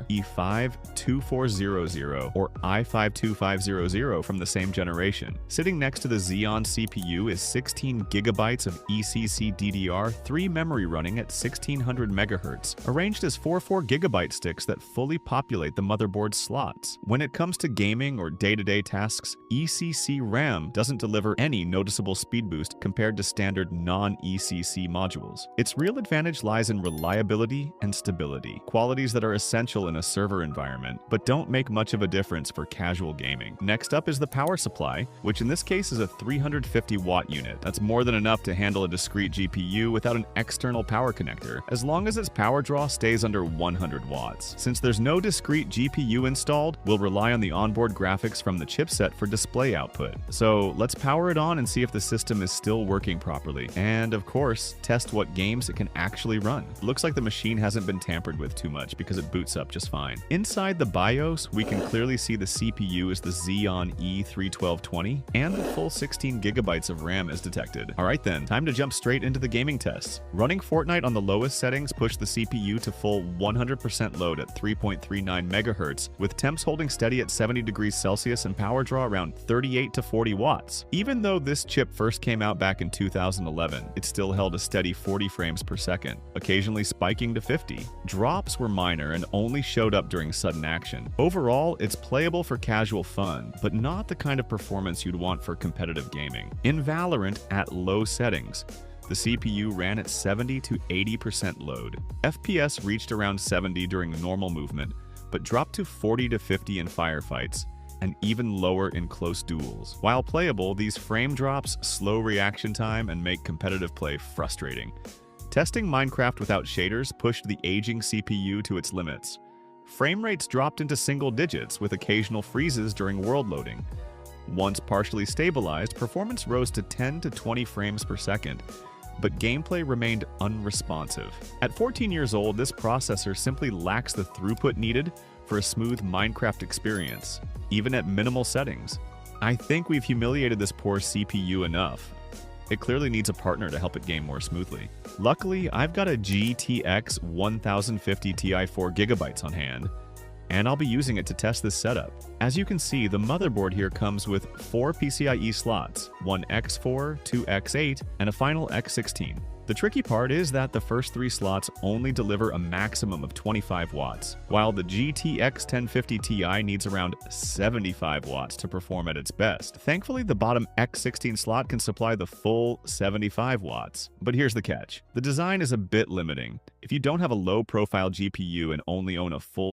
E5-2400 or i5-2500 from the same generation. Sitting next to the Xeon CPU is 16 gigabytes of ECC DDR3 memory running at 1600 MHz, arranged as 4 GB sticks that fully populate the motherboard's slots. When it comes to gaming or day-to-day tasks, ECC RAM doesn't deliver any noticeable speed boost compared to standard non-ECC modules. Its real advantage lies in reliability and stability, qualities that are essential in a server environment, but don't make much of a difference for casual gaming. Next up is the power supply, which in this case is a 350-watt unit. That's more than enough to handle a discrete GPU without an external power connector, as long as its power draw stays under 100 watts. Since there's no discrete GPU installed, we'll rely on the onboard graphics from the chipset for display output. So let's power it on and see if the system is still working properly. And of course, test what games it can actually run. Looks like the machine hasn't been tampered with too much because it boots up just fine. Inside the BIOS, we can clearly see the CPU is the Xeon E3-1220, and the full 16 gigabytes of RAM is detected. Alright then, time to jump straight into the gaming tests. Running Fortnite on the lowest settings pushed the CPU to full 100% load at 3.39 MHz, with temps holding steady at 70 degrees Celsius and power draw around 38 to 40 watts. Even though this chip first came out back in 2011, it still held a steady 40 frames per second, occasionally spiking to 50. Drops were minor and only showed up during sudden action. Overall, it's playable for casual fun, but not the kind of performance you'd want for competitive gaming. In Valorant, at low settings, the CPU ran at 70 to 80% load. FPS reached around 70 during normal movement, but dropped to 40 to 50 in firefights, and even lower in close duels. While playable, these frame drops slow reaction time and make competitive play frustrating. Testing Minecraft without shaders pushed the aging CPU to its limits. Frame rates dropped into single digits with occasional freezes during world loading. Once partially stabilized, performance rose to 10 to 20 frames per second, but gameplay remained unresponsive. At 14 years old, this processor simply lacks the throughput needed for a smooth Minecraft experience, even at minimal settings. I think we've humiliated this poor CPU enough. It clearly needs a partner to help it game more smoothly. Luckily, I've got a GTX 1050 Ti 4 GB on hand, and I'll be using it to test this setup. As you can see, the motherboard here comes with 4 PCIe slots, one X4, 2 X8, and a final X16. The tricky part is that the first 3 slots only deliver a maximum of 25 watts, while the GTX 1050 Ti needs around 75 watts to perform at its best. Thankfully, the bottom X16 slot can supply the full 75 watts. But here's the catch. The design is a bit limiting. If you don't have a low-profile GPU and only own a full